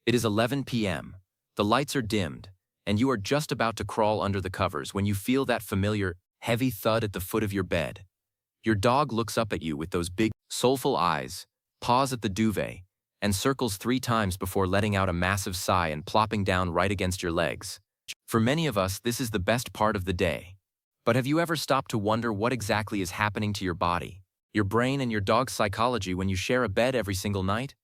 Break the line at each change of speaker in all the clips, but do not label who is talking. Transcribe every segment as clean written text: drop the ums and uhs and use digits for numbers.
It is 11 p.m. The lights are dimmed, and you are just about to crawl under the covers when you feel that familiar, heavy thud at the foot of your bed. Your dog looks up at you with those big, soulful eyes, paws at the duvet, and circles 3 times before letting out a massive sigh and plopping down right against your legs. For many of us, this is the best part of the day. But have you ever stopped to wonder what exactly is happening to your body, your brain, and your dog's psychology when you share a bed every single night?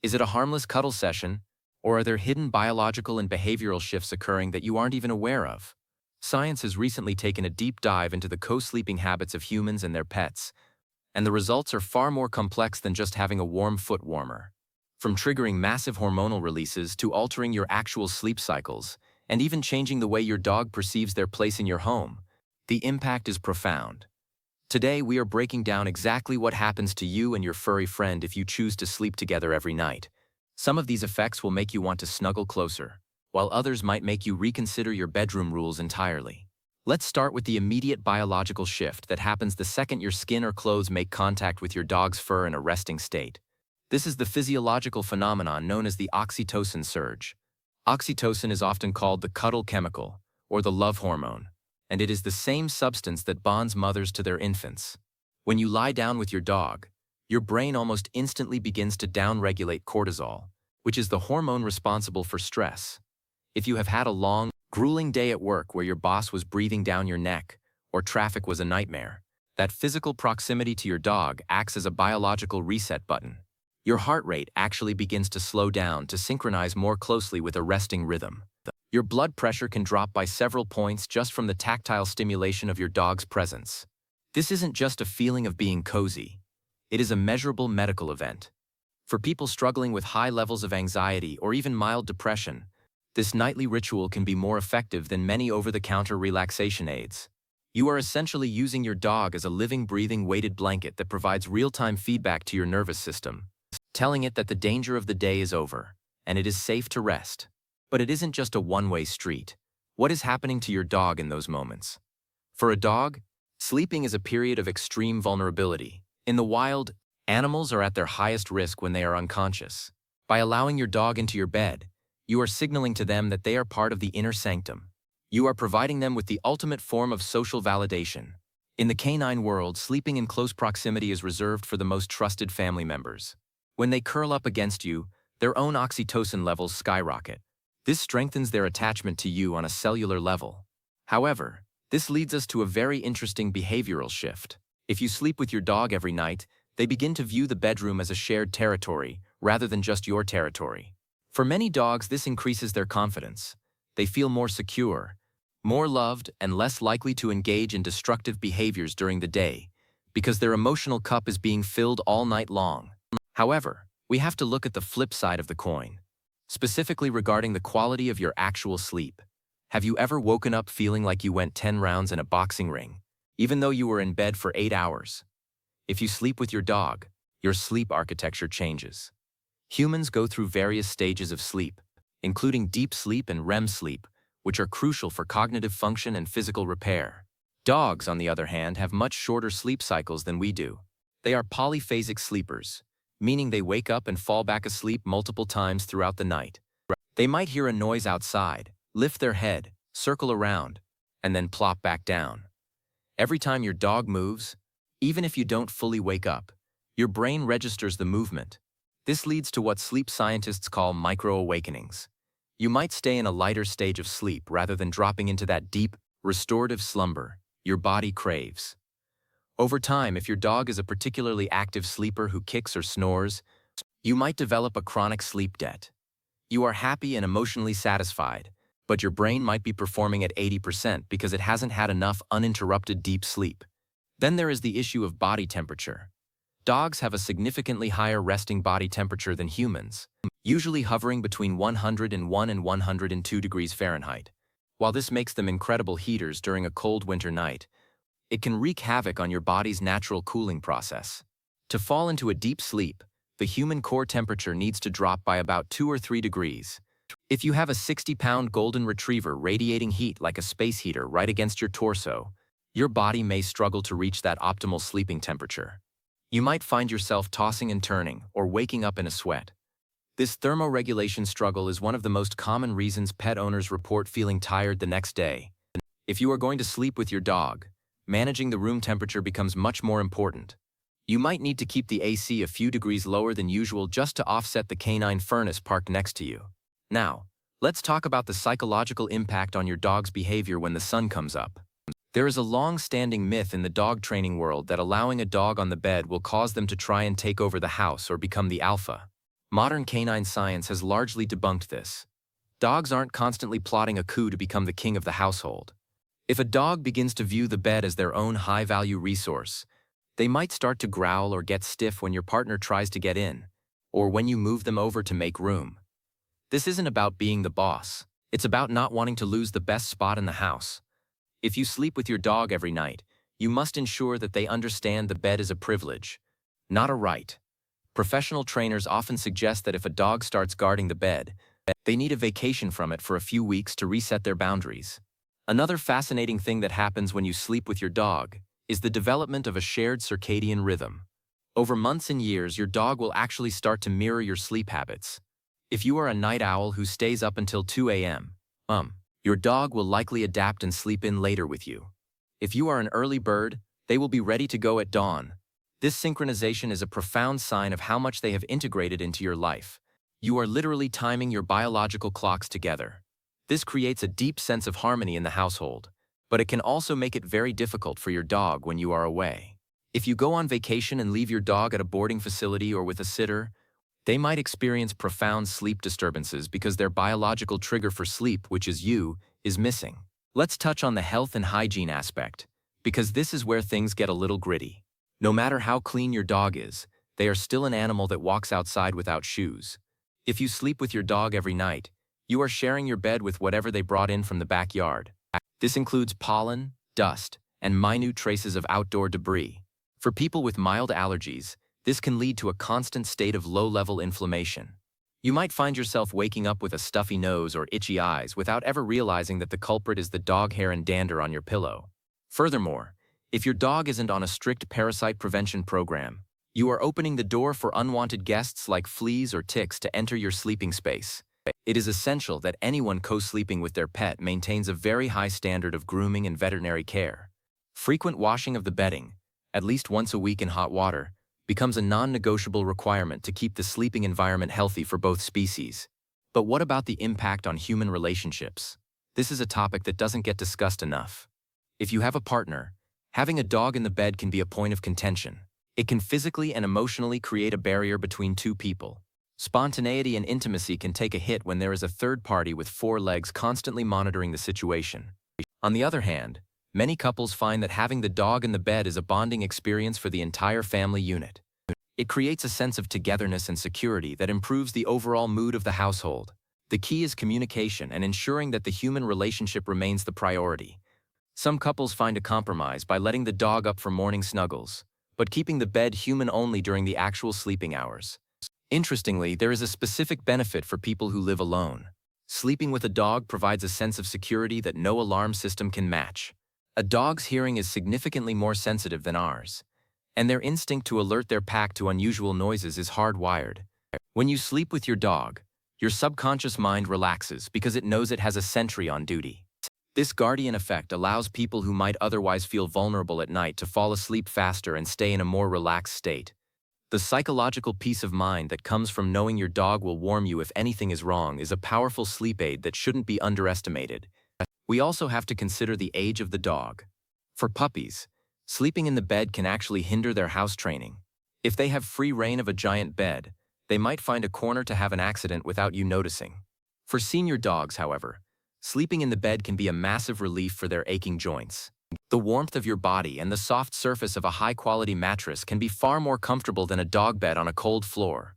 Is it a harmless cuddle session, or are there hidden biological and behavioral shifts occurring that you aren't even aware of? Science has recently taken a deep dive into the co-sleeping habits of humans and their pets, and the results are far more complex than just having a warm foot warmer. From triggering massive hormonal releases to altering your actual sleep cycles, and even changing the way your dog perceives their place in your home, the impact is profound. Today, we are breaking down exactly what happens to you and your furry friend if you choose to sleep together every night. Some of these effects will make you want to snuggle closer, while others might make you reconsider your bedroom rules entirely. Let's start with the immediate biological shift that happens the second your skin or clothes make contact with your dog's fur in a resting state. This is the physiological phenomenon known as the oxytocin surge. Oxytocin is often called the cuddle chemical, or the love hormone, and it is the same substance that bonds mothers to their infants. When you lie down with your dog, your brain almost instantly begins to downregulate cortisol, which is the hormone responsible for stress. If you have had a long, grueling day at work where your boss was breathing down your neck, or traffic was a nightmare, that physical proximity to your dog acts as a biological reset button. Your heart rate actually begins to slow down to synchronize more closely with a resting rhythm. Your blood pressure can drop by several points just from the tactile stimulation of your dog's presence. This isn't just a feeling of being cozy. It is a measurable medical event. For people struggling with high levels of anxiety or even mild depression, this nightly ritual can be more effective than many over-the-counter relaxation aids. You are essentially using your dog as a living, breathing weighted blanket that provides real-time feedback to your nervous system, telling it that the danger of the day is over, and it is safe to rest. But it isn't just a one-way street. What is happening to your dog in those moments? For a dog, sleeping is a period of extreme vulnerability. In the wild, animals are at their highest risk when they are unconscious. By allowing your dog into your bed, you are signaling to them that they are part of the inner sanctum. You are providing them with the ultimate form of social validation. In the canine world, sleeping in close proximity is reserved for the most trusted family members. When they curl up against you, their own oxytocin levels skyrocket. This strengthens their attachment to you on a cellular level. However, this leads us to a very interesting behavioral shift. If you sleep with your dog every night, they begin to view the bedroom as a shared territory, rather than just your territory. For many dogs, this increases their confidence. They feel more secure, more loved, and less likely to engage in destructive behaviors during the day, because their emotional cup is being filled all night long. However, we have to look at the flip side of the coin. Specifically regarding the quality of your actual sleep. Have you ever woken up feeling like you went 10 rounds in a boxing ring, even though you were in bed for 8 hours? If you sleep with your dog, your sleep architecture changes. Humans go through various stages of sleep, including deep sleep and REM sleep, which are crucial for cognitive function and physical repair. Dogs, on the other hand, have much shorter sleep cycles than we do. They are polyphasic sleepers, meaning they wake up and fall back asleep multiple times throughout the night. They might hear a noise outside, lift their head, circle around, and then plop back down. Every time your dog moves, even if you don't fully wake up, your brain registers the movement. This leads to what sleep scientists call micro-awakenings. You might stay in a lighter stage of sleep rather than dropping into that deep, restorative slumber your body craves. Over time, if your dog is a particularly active sleeper who kicks or snores, you might develop a chronic sleep debt. You are happy and emotionally satisfied, but your brain might be performing at 80% because it hasn't had enough uninterrupted deep sleep. Then there is the issue of body temperature. Dogs have a significantly higher resting body temperature than humans, usually hovering between 101 and 102 degrees Fahrenheit. While this makes them incredible heaters during a cold winter night, it can wreak havoc on your body's natural cooling process. To fall into a deep sleep, the human core temperature needs to drop by about 2 or 3 degrees. If you have a 60-pound golden retriever radiating heat like a space heater right against your torso, your body may struggle to reach that optimal sleeping temperature. You might find yourself tossing and turning or waking up in a sweat. This thermoregulation struggle is one of the most common reasons pet owners report feeling tired the next day. If you are going to sleep with your dog, managing the room temperature becomes much more important. You might need to keep the AC a few degrees lower than usual just to offset the canine furnace parked next to you. Now, let's talk about the psychological impact on your dog's behavior when the sun comes up. There is a long-standing myth in the dog training world that allowing a dog on the bed will cause them to try and take over the house or become the alpha. Modern canine science has largely debunked this. Dogs aren't constantly plotting a coup to become the king of the household. If a dog begins to view the bed as their own high-value resource, they might start to growl or get stiff when your partner tries to get in, or when you move them over to make room. This isn't about being the boss. It's about not wanting to lose the best spot in the house. If you sleep with your dog every night, you must ensure that they understand the bed is a privilege, not a right. Professional trainers often suggest that if a dog starts guarding the bed, they need a vacation from it for a few weeks to reset their boundaries. Another fascinating thing that happens when you sleep with your dog is the development of a shared circadian rhythm. Over months and years, your dog will actually start to mirror your sleep habits. If you are a night owl who stays up until 2 a.m., your dog will likely adapt and sleep in later with you. If you are an early bird, they will be ready to go at dawn. This synchronization is a profound sign of how much they have integrated into your life. You are literally timing your biological clocks together. This creates a deep sense of harmony in the household, but it can also make it very difficult for your dog when you are away. If you go on vacation and leave your dog at a boarding facility or with a sitter, they might experience profound sleep disturbances because their biological trigger for sleep, which is you, is missing. Let's touch on the health and hygiene aspect, because this is where things get a little gritty. No matter how clean your dog is, they are still an animal that walks outside without shoes. If you sleep with your dog every night, you are sharing your bed with whatever they brought in from the backyard. This includes pollen, dust, and minute traces of outdoor debris. For people with mild allergies, this can lead to a constant state of low-level inflammation. You might find yourself waking up with a stuffy nose or itchy eyes without ever realizing that the culprit is the dog hair and dander on your pillow. Furthermore, if your dog isn't on a strict parasite prevention program, you are opening the door for unwanted guests like fleas or ticks to enter your sleeping space. It is essential that anyone co-sleeping with their pet maintains a very high standard of grooming and veterinary care. Frequent washing of the bedding, at least once a week in hot water, becomes a non-negotiable requirement to keep the sleeping environment healthy for both species. But what about the impact on human relationships? This is a topic that doesn't get discussed enough. If you have a partner, having a dog in the bed can be a point of contention. It can physically and emotionally create a barrier between two people. Spontaneity and intimacy can take a hit when there is a third party with four legs constantly monitoring the situation. On the other hand, many couples find that having the dog in the bed is a bonding experience for the entire family unit. It creates a sense of togetherness and security that improves the overall mood of the household. The key is communication and ensuring that the human relationship remains the priority. Some couples find a compromise by letting the dog up for morning snuggles, but keeping the bed human-only during the actual sleeping hours. Interestingly, there is a specific benefit for people who live alone. Sleeping with a dog provides a sense of security that no alarm system can match. A dog's hearing is significantly more sensitive than ours, and their instinct to alert their pack to unusual noises is hardwired. When you sleep with your dog, your subconscious mind relaxes because it knows it has a sentry on duty. This guardian effect allows people who might otherwise feel vulnerable at night to fall asleep faster and stay in a more relaxed state. The psychological peace of mind that comes from knowing your dog will warm you if anything is wrong is a powerful sleep aid that shouldn't be underestimated. We also have to consider the age of the dog. For puppies, sleeping in the bed can actually hinder their house training. If they have free reign of a giant bed, they might find a corner to have an accident without you noticing. For senior dogs, however, sleeping in the bed can be a massive relief for their aching joints. The warmth of your body and the soft surface of a high-quality mattress can be far more comfortable than a dog bed on a cold floor.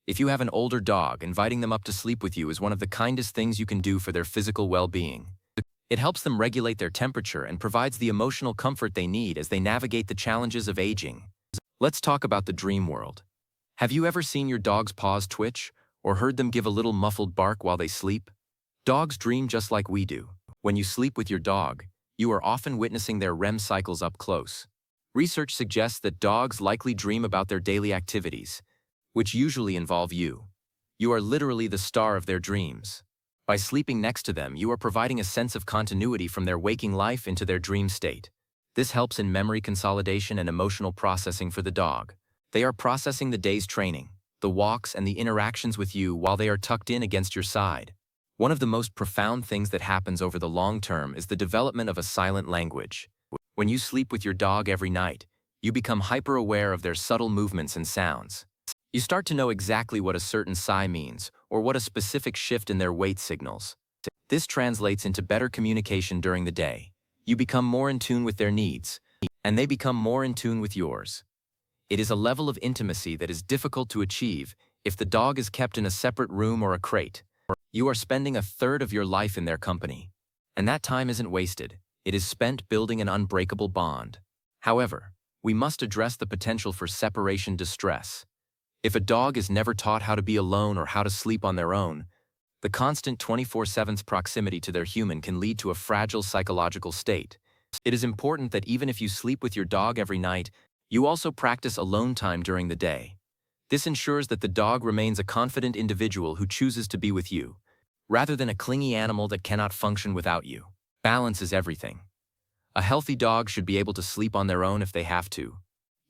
If you have an older dog, inviting them up to sleep with you is one of the kindest things you can do for their physical well-being. It helps them regulate their temperature and provides the emotional comfort they need as they navigate the challenges of aging. Let's talk about the dream world. Have you ever seen your dog's paws twitch or heard them give a little muffled bark while they sleep? Dogs dream just like we do. When you sleep with your dog, you are often witnessing their REM cycles up close. Research suggests that dogs likely dream about their daily activities, which usually involve you. You are literally the star of their dreams. By sleeping next to them, you are providing a sense of continuity from their waking life into their dream state. This helps in memory consolidation and emotional processing for the dog. They are processing the day's training, the walks, and the interactions with you while they are tucked in against your side. One of the most profound things that happens over the long term is the development of a silent language. When you sleep with your dog every night, you become hyper-aware of their subtle movements and sounds. You start to know exactly what a certain sigh means or what a specific shift in their weight signals. This translates into better communication during the day. You become more in tune with their needs, and they become more in tune with yours. It is a level of intimacy that is difficult to achieve if the dog is kept in a separate room or a crate. You are spending a third of your life in their company. And that time isn't wasted. It is spent building an unbreakable bond. However, we must address the potential for separation distress. If a dog is never taught how to be alone or how to sleep on their own, the constant 24/7 proximity to their human can lead to a fragile psychological state. It is important that even if you sleep with your dog every night, you also practice alone time during the day. This ensures that the dog remains a confident individual who chooses to be with you, rather than a clingy animal that cannot function without you. Balance is everything. A healthy dog should be able to sleep on their own if they have to,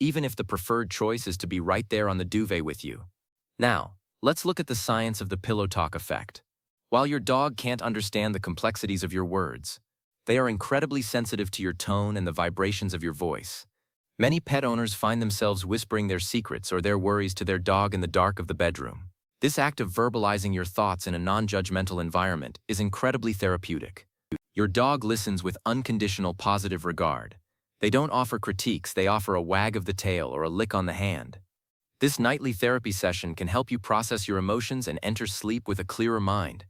even if the preferred choice is to be right there on the duvet with you. Now, let's look at the science of the pillow talk effect. While your dog can't understand the complexities of your words, they are incredibly sensitive to your tone and the vibrations of your voice. Many pet owners find themselves whispering their secrets or their worries to their dog in the dark of the bedroom. This act of verbalizing your thoughts in a non-judgmental environment is incredibly therapeutic. Your dog listens with unconditional positive regard. They don't offer critiques, they offer a wag of the tail or a lick on the hand. This nightly therapy session can help you process your emotions and enter sleep with a clearer mind.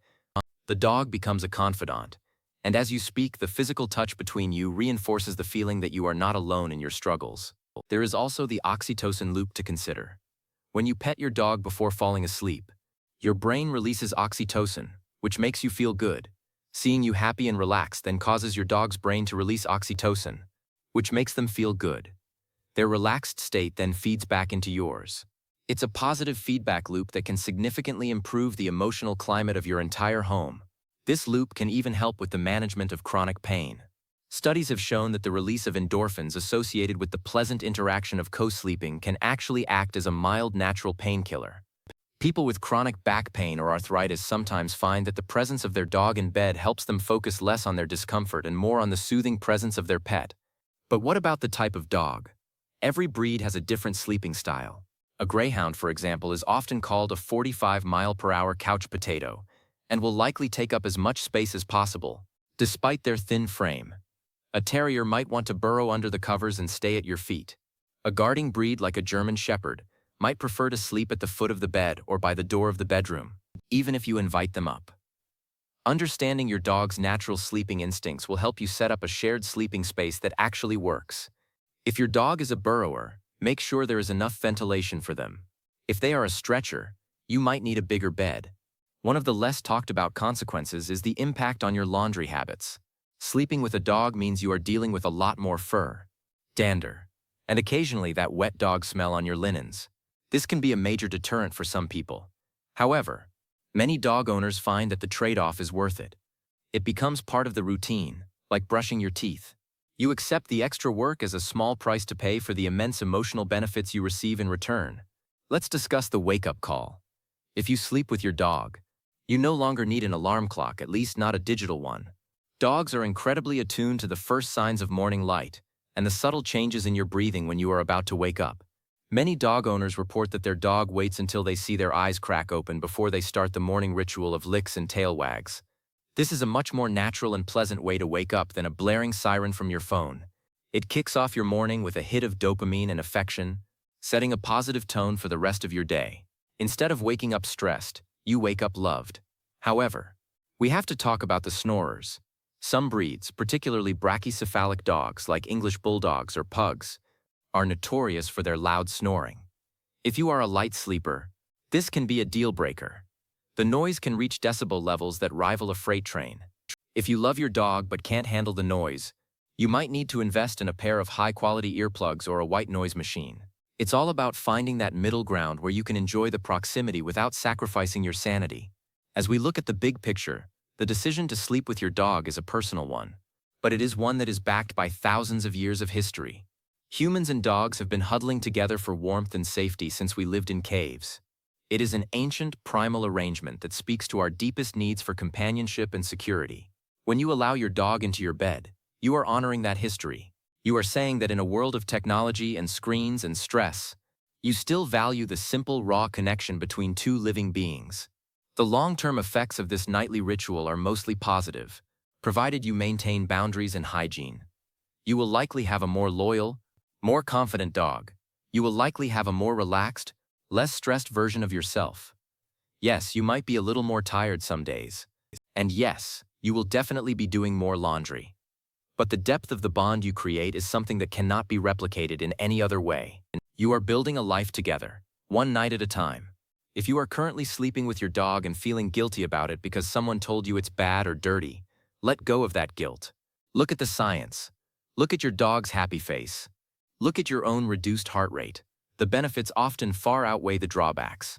The dog becomes a confidant, and as you speak, the physical touch between you reinforces the feeling that you are not alone in your struggles. There is also the oxytocin loop to consider. When you pet your dog before falling asleep, your brain releases oxytocin, which makes you feel good. Seeing you happy and relaxed then causes your dog's brain to release oxytocin, which makes them feel good. Their relaxed state then feeds back into yours. It's a positive feedback loop that can significantly improve the emotional climate of your entire home. This loop can even help with the management of chronic pain. Studies have shown that the release of endorphins associated with the pleasant interaction of co-sleeping can actually act as a mild natural painkiller. People with chronic back pain or arthritis sometimes find that the presence of their dog in bed helps them focus less on their discomfort and more on the soothing presence of their pet. But what about the type of dog? Every breed has a different sleeping style. A greyhound, for example, is often called a 45-mile-per-hour couch potato and will likely take up as much space as possible, despite their thin frame. A terrier might want to burrow under the covers and stay at your feet. A guarding breed like a German Shepherd might prefer to sleep at the foot of the bed or by the door of the bedroom, even if you invite them up. Understanding your dog's natural sleeping instincts will help you set up a shared sleeping space that actually works. If your dog is a burrower, make sure there is enough ventilation for them. If they are a stretcher, you might need a bigger bed. One of the less talked about consequences is the impact on your laundry habits. Sleeping with a dog means you are dealing with a lot more fur, dander, and occasionally that wet dog smell on your linens. This can be a major deterrent for some people. However, many dog owners find that the trade-off is worth it. It becomes part of the routine, like brushing your teeth. You accept the extra work as a small price to pay for the immense emotional benefits you receive in return. Let's discuss the wake-up call. If you sleep with your dog, you no longer need an alarm clock, at least not a digital one. Dogs are incredibly attuned to the first signs of morning light and the subtle changes in your breathing when you are about to wake up. Many dog owners report that their dog waits until they see their eyes crack open before they start the morning ritual of licks and tail wags. This is a much more natural and pleasant way to wake up than a blaring siren from your phone. It kicks off your morning with a hit of dopamine and affection, setting a positive tone for the rest of your day. Instead of waking up stressed, you wake up loved. However, we have to talk about the snorers. Some breeds, particularly brachycephalic dogs like English bulldogs or pugs, are notorious for their loud snoring. If you are a light sleeper, this can be a deal breaker. The noise can reach decibel levels that rival a freight train. If you love your dog but can't handle the noise, you might need to invest in a pair of high-quality earplugs or a white noise machine. It's all about finding that middle ground where you can enjoy the proximity without sacrificing your sanity. As we look at the big picture, the decision to sleep with your dog is a personal one, but it is one that is backed by thousands of years of history. Humans and dogs have been huddling together for warmth and safety since we lived in caves. It is an ancient, primal arrangement that speaks to our deepest needs for companionship and security. When you allow your dog into your bed, you are honoring that history. You are saying that in a world of technology and screens and stress, you still value the simple, raw connection between two living beings. The long-term effects of this nightly ritual are mostly positive, provided you maintain boundaries and hygiene. You will likely have a more loyal, more confident dog. You will likely have a more relaxed, less stressed version of yourself. Yes, you might be a little more tired some days. And yes, you will definitely be doing more laundry. But the depth of the bond you create is something that cannot be replicated in any other way. You are building a life together, one night at a time. If you are currently sleeping with your dog and feeling guilty about it because someone told you it's bad or dirty, let go of that guilt. Look at the science. Look at your dog's happy face. Look at your own reduced heart rate. The benefits often far outweigh the drawbacks.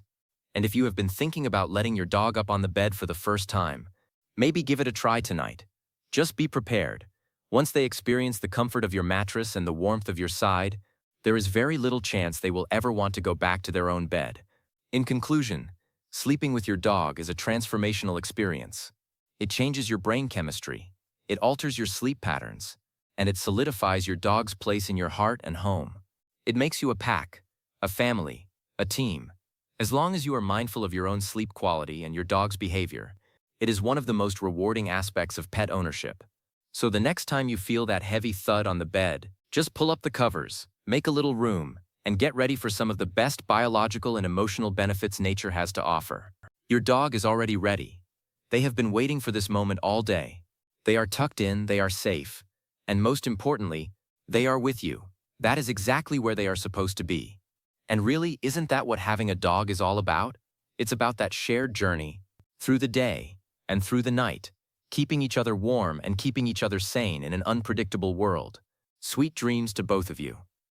And if you have been thinking about letting your dog up on the bed for the first time, maybe give it a try tonight. Just be prepared. Once they experience the comfort of your mattress and the warmth of your side, there is very little chance they will ever want to go back to their own bed. In conclusion, sleeping with your dog is a transformational experience. It changes your brain chemistry, it alters your sleep patterns, and it solidifies your dog's place in your heart and home. It makes you a pack, a family, a team. As long as you are mindful of your own sleep quality and your dog's behavior, it is one of the most rewarding aspects of pet ownership. So the next time you feel that heavy thud on the bed, just pull up the covers, make a little room, and get ready for some of the best biological and emotional benefits nature has to offer. Your dog is already ready. They have been waiting for this moment all day. They are tucked in, they are safe, and most importantly, they are with you. That is exactly where they are supposed to be. And really, isn't that what having a dog is all about? It's about that shared journey, through the day and through the night, keeping each other warm and keeping each other sane in an unpredictable world. Sweet dreams to both of you.